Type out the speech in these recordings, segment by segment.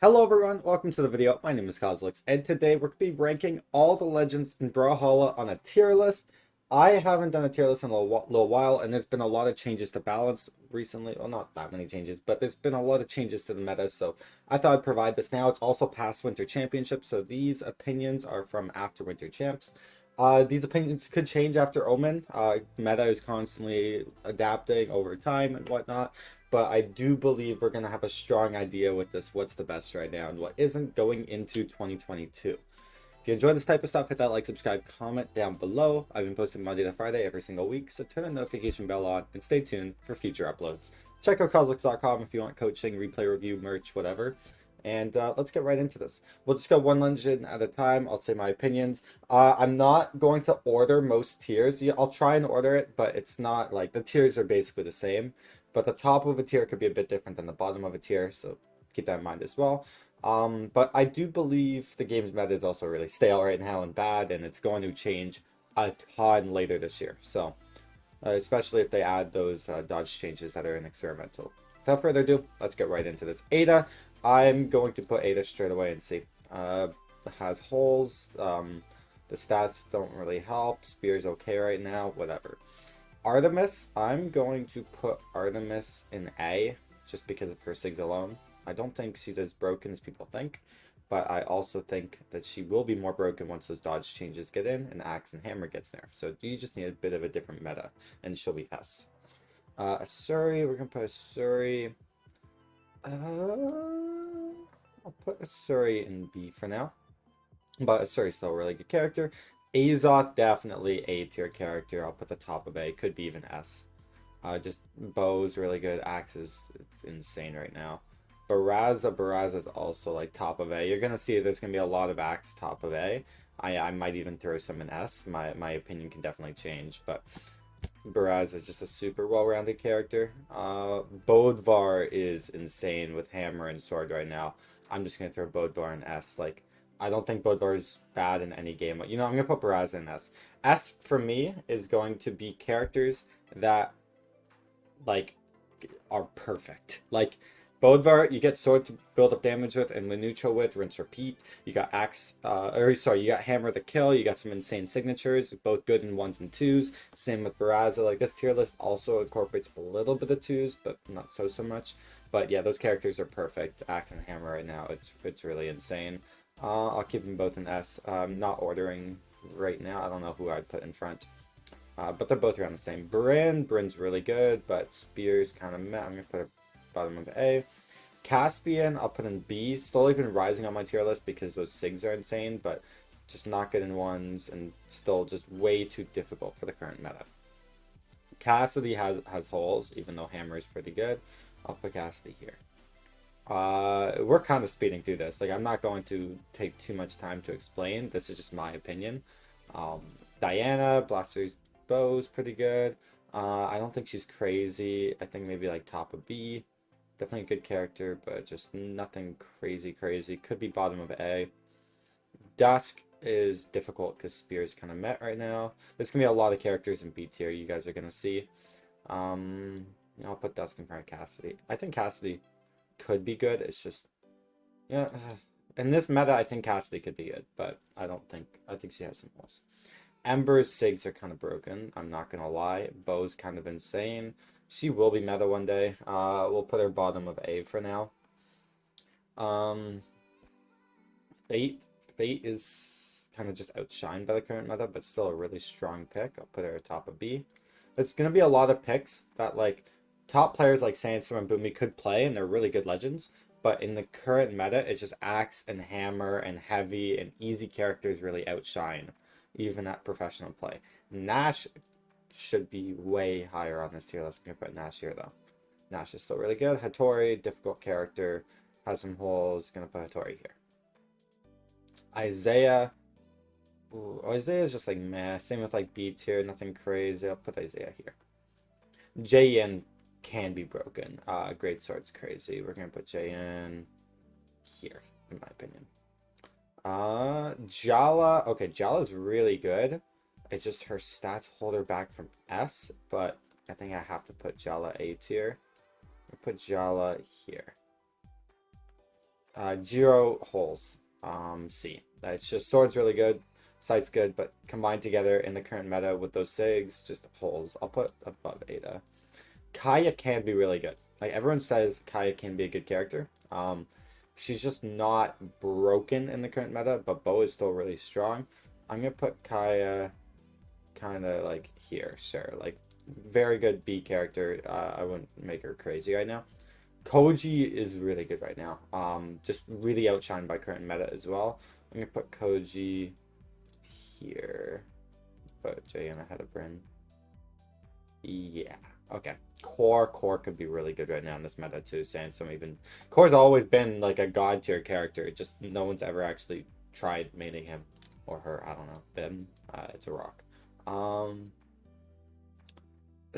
Hello everyone, welcome to the video. My name is Cosolix, and today we're going to be ranking all the legends in Brawlhalla on a tier list. I haven't done a tier list in a little while, and there's been a lot of changes to balance recently. Well, not that many changes, but there's been a lot of changes to the meta, so I thought I'd provide this now. It's also past Winter Championship, so these opinions are from after Winter Champs. These opinions could change after Omen. Meta is constantly adapting over time and whatnot. But I do believe we're going to have a strong idea with this, what's the best right now and what isn't going into 2022. If you enjoy this type of stuff, hit that like, subscribe, comment down below. I've been posting Monday to Friday every single week, so turn the notification bell on and stay tuned for future uploads. Check out Cosolix.com if you want coaching, replay review, merch, whatever. And let's get right into this. We'll just go one legend at a time. I'll say my opinions. I'm not going to order most tiers. Yeah, I'll try and order it, but it's not like the tiers are basically the same. But the top of a tier could be a bit different than the bottom of a tier, so keep that in mind as well. But I do believe the game's meta is also really stale right now and bad, and it's going to change a ton later this year. So, especially if they add those dodge changes that are in experimental. Without further ado, let's get right into this. Ada, I'm going to put Ada straight away and see. Has holes. The stats don't really help. Spear's okay right now. Whatever. Artemis, I'm going to put Artemis in A just because of her SIGs alone. I don't think she's as broken as people think, but I also think that she will be more broken once those dodge changes get in and Axe and Hammer gets nerfed. So you just need a bit of a different meta, and she'll be S. Asuri, we're going to put Asuri. I'll put Asuri in B for now, but Asuri's still a really good character. Azoth, definitely A tier character. I'll put the top of A. Could be even S. Just Bow's really good. Axe is it's insane right now. Barraza is also like top of A. You're gonna see there's gonna be a lot of Axe top of A. I might even throw some in S. My opinion can definitely change, but Barraza is just a super well-rounded character. Bodvar is insane with hammer and sword right now. I'm just gonna throw Bodvar in S. Like, I don't think Bodvar is bad in any game. You know, I'm gonna put Barraza in S. S for me is going to be characters that like are perfect. Like Bodvar, you get sword to build up damage with and neutral with, rinse repeat. You got axe, you got hammer to kill. You got some insane signatures, both good in ones and twos. Same with Barraza. Like this tier list also incorporates a little bit of twos, but not so much. But yeah, those characters are perfect. Axe and hammer right now, it's really insane. I'll keep them both in S. I'm not ordering right now. I don't know who I'd put in front. But they're both around the same. Bryn's really good, but Spear's kind of meh. I'm going to put her bottom of A. Caspian, I'll put in B. Slowly been rising on my tier list because those SIGs are insane, but just not good in ones and still just way too difficult for the current meta. Cassidy has holes, even though Hammer is pretty good. I'll put Cassidy here. We're kind of speeding through this. Like, I'm not going to take too much time to explain. This is just my opinion. Diana, Blaster's Bow's pretty good. I don't think she's crazy. I think maybe like top of B. Definitely a good character, but just nothing crazy. Could be bottom of A. Dusk is difficult because Spear's kind of met right now. There's going to be a lot of characters in B tier you guys are going to see. I'll put Dusk in front of Cassidy. I think Cassidy could be good. It's just, yeah, in this meta, I think Cassidy could be good, but I think she has some holes. Ember's SIGs are kind of broken. I'm not going to lie. Bow's kind of insane. She will be meta one day. We'll put her bottom of A for now. Fate is kind of just outshined by the current meta, but still a really strong pick. I'll put her at top of B. There's going to be a lot of picks that, like, top players like Sandstorm and Boomy could play, and they're really good legends. But in the current meta, it's just Axe and Hammer and Heavy and easy characters really outshine, even at professional play. Nash should be way higher on this tier list. I'm going to put Nash here, though. Nash is still really good. Hattori, difficult character, has some holes. Going to put Hattori here. Isaiah. Ooh, Isaiah's just like meh. Same with like B tier, nothing crazy. I'll put Isaiah here. JN can be broken. Great Sword's crazy. We're gonna put JN here, in my opinion. Jala. Okay, Jala's really good. It's just her stats hold her back from S, but I think I have to put Jala A tier. I'll put Jala here. Zero holes. C. It's just sword's really good, sight's good, but combined together in the current meta with those SIGs, just holes. I'll put above Ada. Kaya can be really good. Like everyone says, Kaya can be a good character. She's just not broken in the current meta, but Bo is still really strong. I'm gonna put Kaya kind of like here, sure. Like very good B character. I wouldn't make her crazy right now. Koji is really good right now. Just really outshined by current meta as well. I'm gonna put Koji here. Put JN ahead of Bryn. Yeah. Okay. Core could be really good right now in this meta too. Sandstorm even Core's always been like a god tier character. Just no one's ever actually tried mating him or her. I don't know. Them. It's a rock. I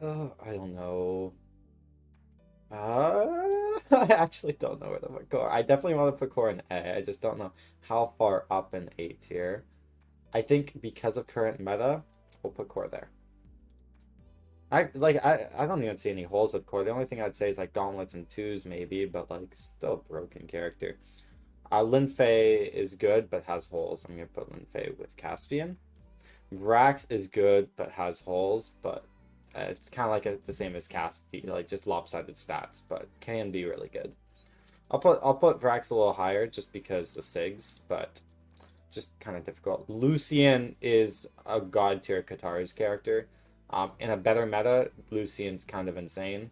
don't know. I actually don't know where to put Core. I definitely want to put Core in A. I just don't know how far up in A tier. I think because of current meta, we'll put Core there. I don't even see any holes with Core. The only thing I'd say is like gauntlets and twos maybe, but like still broken character. Lin Fei is good but has holes. I'm gonna put Lin Fei with Caspian. Vrax is good but has holes, but it's kind of like the same as Casti, like just lopsided stats, but can be really good. I'll put Vrax a little higher just because the SIGs, but just kind of difficult. Lucian is a god tier Katara's character. In a better meta, Lucian's kind of insane.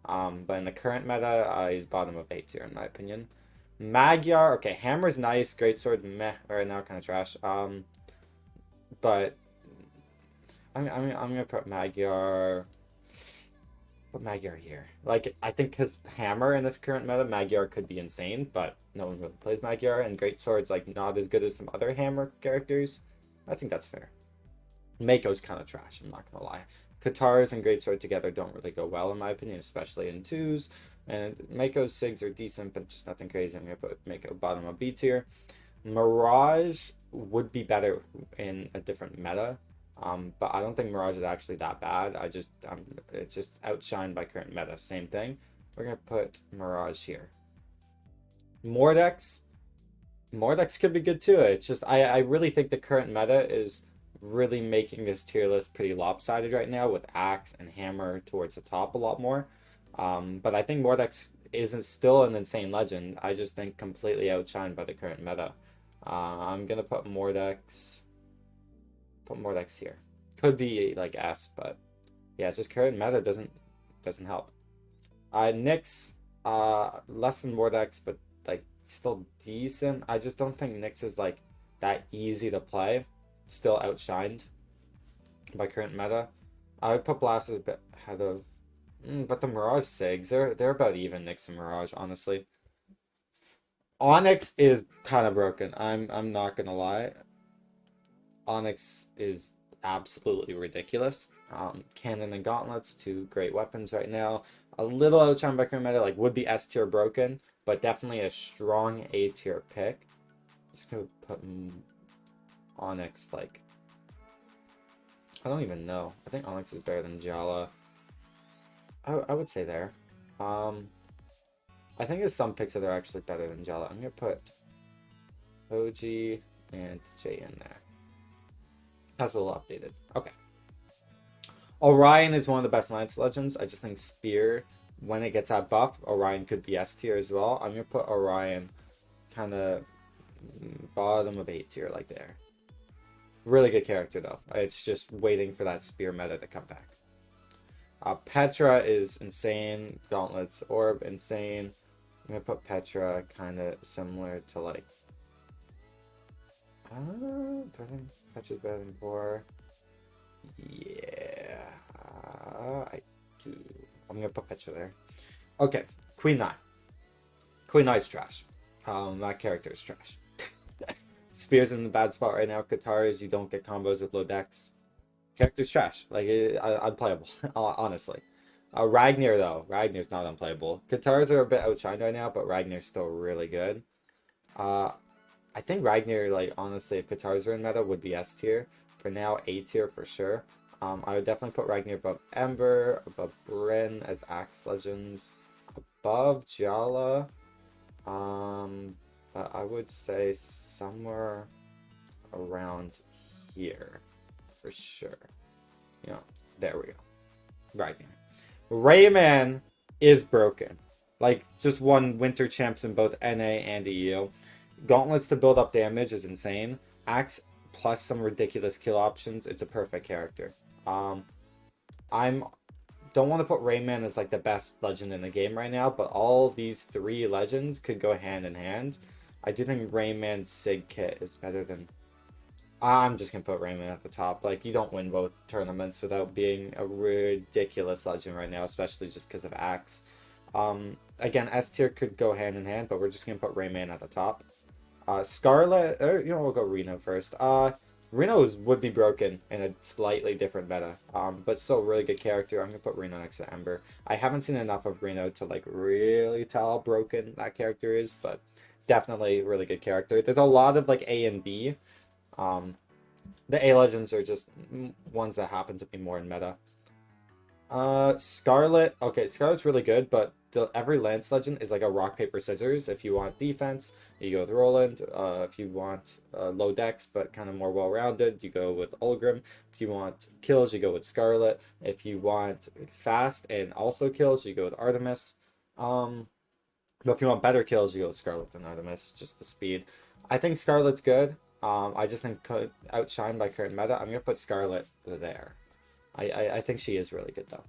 But in the current meta, he's bottom of A tier in my opinion. Magyar, okay, Hammer's nice, Greatsword's meh right now, kind of trash. But I'm gonna put Magyar. Put Magyar here. Like I think because Hammer in this current meta, Magyar could be insane, but no one really plays Magyar, and Greatsword's like not as good as some other Hammer characters. I think that's fair. Mako's kind of trash, I'm not gonna lie. Katars and Greatsword together don't really go well in my opinion, especially in twos. And Mako's SIGs are decent, but just nothing crazy. I'm gonna put Mako bottom of B tier. Mirage would be better in a different meta. But I don't think Mirage is actually that bad. It's just outshined by current meta. Same thing. We're gonna put Mirage here. Mordex could be good too. It's just I really think the current meta is really making this tier list pretty lopsided right now with Axe and Hammer towards the top a lot more. But I think Mordex isn't still an insane legend. I just think completely outshined by the current meta. I'm gonna put Mordex here. Could be like S, but yeah, just current meta doesn't help. Nyx, less than Mordex, but like still decent. I just don't think Nyx is like that easy to play. Still outshined by current meta. I would put Blast a bit ahead of, but the Mirage SIGs, they're about even. Nyx and Mirage, honestly. Onyx is kind of broken. I'm not gonna lie. Onyx is absolutely ridiculous. Cannon and Gauntlets, two great weapons right now. A little outshined by current meta, like would be S tier broken, but definitely a strong A tier pick. Just gonna put Onyx, like, I don't even know. I think Onyx is better than Jala. I would say there. I think there's some picks that are actually better than Jala. I'm gonna put OG and J in there. That's a little updated. Okay. Orion is one of the best Lance Legends. I just think Spear, when it gets that buff, Orion could be S tier as well. I'm gonna put Orion kind of bottom of A tier, like there. Really good character though. It's just waiting for that Spear meta to come back. Petra is insane. Gauntlets, Orb, insane. I'm gonna put Petra kind of similar to like. Do I think Petra's better than 4? Yeah, I do. I'm gonna put Petra there. Okay, Queen Nai. Queen Nai's trash. That character is trash. Spear's in the bad spot right now. Katars, you don't get combos with low decks. Character's trash. Like, unplayable, honestly. Ragnar, though. Ragnar's not unplayable. Katars are a bit outshined right now, but Ragnar's still really good. I think Ragnar, like, honestly, if Katars are in meta, would be S tier. For now, A tier for sure. I would definitely put Ragnar above Ember, above Bryn as Axe Legends, above Jala. would say somewhere around here for sure. Yeah, there we go. Right. Rayman is broken. Like, just won winter champs in both NA and EU. Gauntlets to build up damage is insane. Axe plus some ridiculous kill options. It's a perfect character. I'm don't want to put Rayman as like the best legend in the game right now, but all these three legends could go hand in hand. I do think Rayman's Sig kit is better than. I'm just gonna put Rayman at the top. Like, you don't win both tournaments without being a ridiculous legend right now, especially just because of Axe. Again, S tier could go hand in hand, but we're just gonna put Rayman at the top. Scarlet, we'll go Reno first. Reno would be broken in a slightly different meta, but still a really good character. I'm gonna put Reno next to Ember. I haven't seen enough of Reno to like really tell how broken that character is, but definitely a really good character. There's a lot of like A and B. The A legends are just ones that happen to be more in meta. Scarlet. Okay, Scarlet's really good, but every Lance legend is like a rock, paper, scissors. If you want defense, you go with Roland. If you want low dex, but kind of more well-rounded, you go with Olgrim. If you want kills, you go with Scarlet. If you want fast and also kills, you go with Artemis. But if you want better kills, you go with Scarlet than Artemis, just the speed. I think Scarlet's good. I just think outshined by current meta. I'm gonna put Scarlet there. I think she is really good though.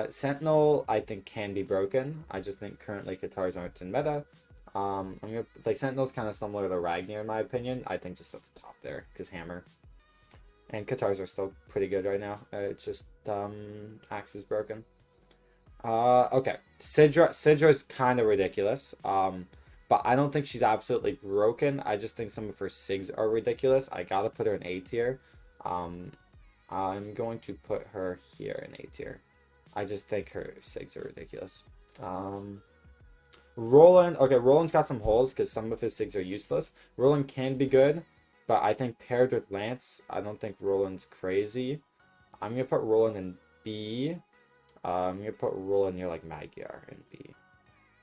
Sentinel I think can be broken. I just think currently Katars aren't in meta. I'm gonna like Sentinel's kind of similar to Ragnar in my opinion. I think just at the top there because Hammer and Katars are still pretty good right now. It's just Axe is broken. Okay, Sidra's kind of ridiculous. But I don't think she's absolutely broken. I just think some of her SIGs are ridiculous. I gotta put her in A tier. I'm going to put her here in A tier. I just think her SIGs are ridiculous. Roland. Okay, Roland's got some holes because some of his SIGs are useless. Roland can be good, but I think paired with Lance, I don't think Roland's crazy. I'm going to put Roland in B. I'm going to put Roland near like Magyar in B.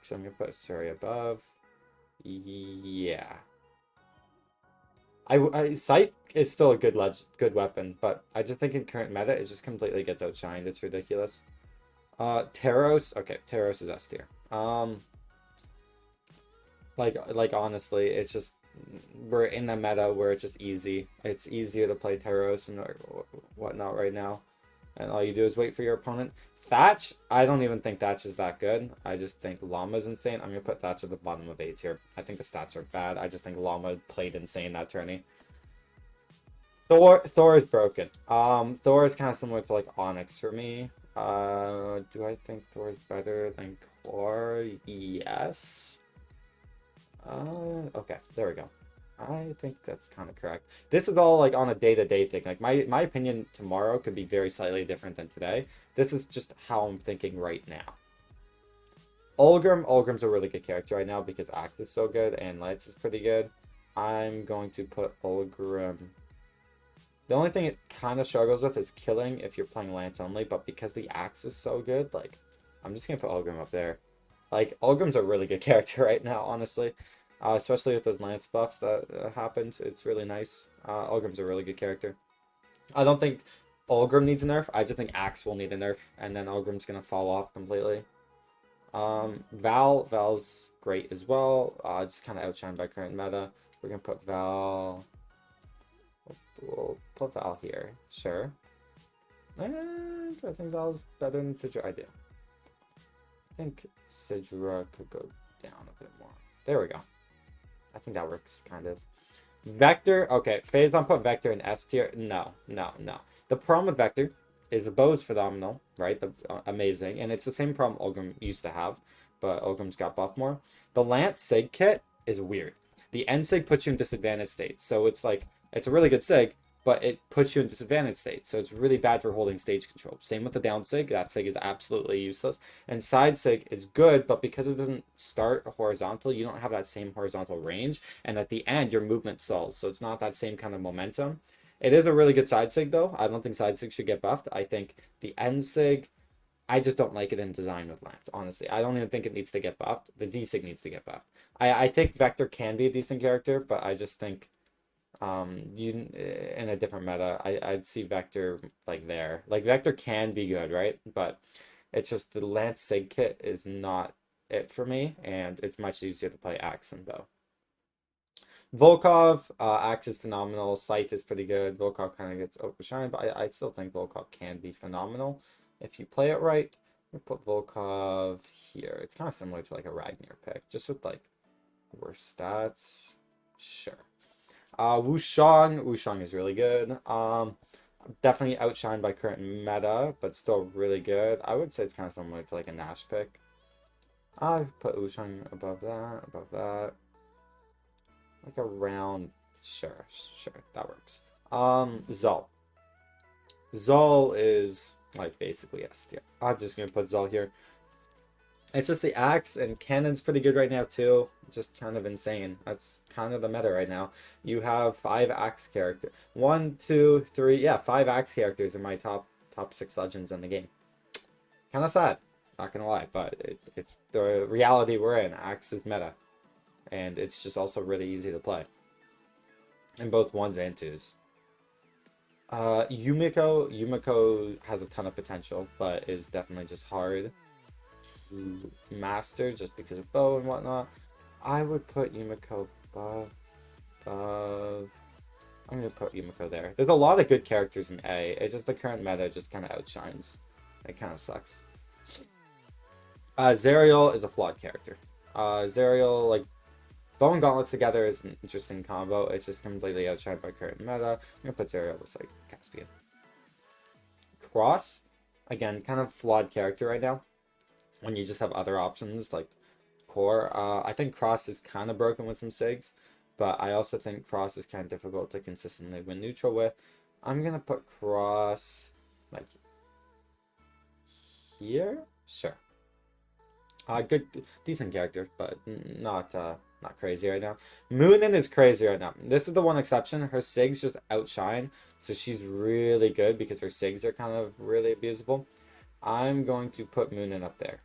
So I'm going to put Suri above. Yeah. Scythe is still a good weapon, but I just think in current meta it just completely gets outshined. It's ridiculous. Taros. Okay, Taros is S tier. Like honestly, it's just we're in the meta where it's just easy. It's easier to play Taros and whatnot right now, and all you do is wait for your opponent. Thatch, I don't even think Thatch is that good. I just think Llama's insane. I'm gonna put Thatch at the bottom of A tier. I think the stats are bad. I just think Llama played insane that tourney. Thor is broken. Thor is kind of similar to like Onyx for me. Do I think Thor is better than Core? Yes. Okay, there we go. I think that's kind of correct. This is all like on a day-to-day thing. Like my opinion tomorrow could be very slightly different than today. This is just how I'm thinking right now. Olgrim's a really good character right now because Axe is so good and Lance is pretty good. I'm going to put Olgrim. The only thing it kind of struggles with is killing if you're playing Lance only, but because the Axe is so good, like, I'm just gonna put Olgrim up there. Like, Olgrim's a really good character right now, honestly. Especially with those Lance buffs that happened. It's really nice. Olgrim's a really good character. I don't think Olgrim needs a nerf. I just think Axe will need a nerf, and then Olgrim's gonna fall off completely. Val's great as well. Just kind of outshined by current meta. We're gonna put Val. We'll put Val here. Sure. And I think Val's better than Sidra. I do. I think Sidra could go down a bit more. There we go. I think that works, kind of. Vector. Okay, FaZe don't put Vector in S tier. No. The problem with Vector is the bow is phenomenal, right? Amazing. And it's the same problem Olgrim used to have, but Olgrim's got buffed more. The Lance Sig kit is weird. The N Sig puts you in disadvantaged state. So it's like, it's a really good Sig, but it puts you in disadvantaged state. So it's really bad for holding stage control. Same with the down Sig. That Sig is absolutely useless. And side Sig is good, but because it doesn't start horizontal, you don't have that same horizontal range. And at the end, your movement stalls. So it's not that same kind of momentum. It is a really good side Sig, though. I don't think side Sig should get buffed. I think the end Sig I just don't like it in design with Lance, honestly. I don't even think it needs to get buffed. The D-Sig needs to get buffed. I think Vector can be a decent character, but I just think you in a different meta, I'd see Vector like there. Like Vector can be good, right? But it's just the Lance Sig kit is not it for me, and it's much easier to play Axe and Bow. Volkov, Axe is phenomenal. Scythe is pretty good. Volkov kind of gets overshined, but I still think Volkov can be phenomenal if you play it right. We put Volkov here. It's kind of similar to like a Ragnar pick, just with like worse stats. Sure. Wushang is really good. Definitely outshined by current meta, but still really good. I would say it's kind of similar to like a Nash pick. I put Wushang above that. Like around, sure, that works. Zol. Zol is like basically S tier. I'm just gonna put Zol here. It's just the Axe and Cannon's pretty good right now too. Just kind of insane. That's kind of the meta right now. You have 5 Axe characters. 1, 2, 3, yeah, 5 Axe characters in my top 6 legends in the game. Kind of sad, not gonna lie, but it's the reality we're in. Axe is meta, and it's just also really easy to play in both 1s and 2s. Yumiko has a ton of potential, but is definitely just hard to master just because of bow and whatnot. I would put Yumiko above. I'm gonna put Yumiko there. There's a lot of good characters in A. It's just the current meta just kind of outshines. It kind of sucks. Zerial is a flawed character. Zerial, like, Bow and Gauntlets together is an interesting combo. It's just completely outshined by current meta. I'm gonna put Zerial with like Caspian. Cross, again, kind of flawed character right now. When you just have other options like Core, I think Cross is kind of broken with some Sigs, but I also think Cross is kind of difficult to consistently win neutral with. I'm gonna put Cross like here, sure. Good, decent character, but not crazy right now. Moonin is crazy right now. This is the one exception. Her Sigs just outshine, so she's really good because her Sigs are kind of really abusable. I'm going to put Moonin up there.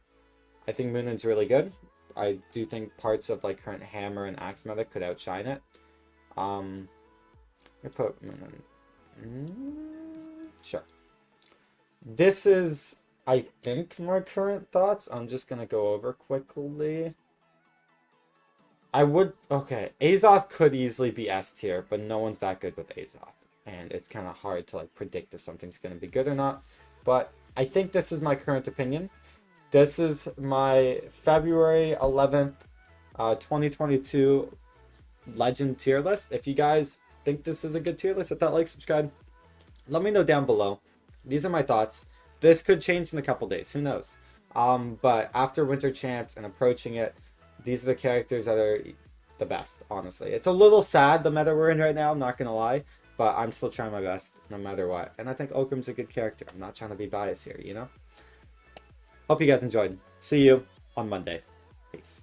I think Moonin's really good. I do think parts of like current Hammer and Axe meta could outshine it. I put Moonin. Sure. This is, I think, my current thoughts. I'm just gonna go over quickly. Okay, Azoth could easily be S tier, but no one's that good with Azoth. And it's kind of hard to like predict if something's going to be good or not. But I think this is my current opinion. This is my February 11th, 2022 Legend tier list. If you guys think this is a good tier list, hit that like, subscribe. Let me know down below. These are my thoughts. This could change in a couple days. Who knows? But after Winter Champs and approaching it, these are the characters that are the best, honestly. It's a little sad, the meta we're in right now, I'm not going to lie. But I'm still trying my best, no matter what. And I think Okram's a good character. I'm not trying to be biased here, you know? Hope you guys enjoyed. See you on Monday. Peace.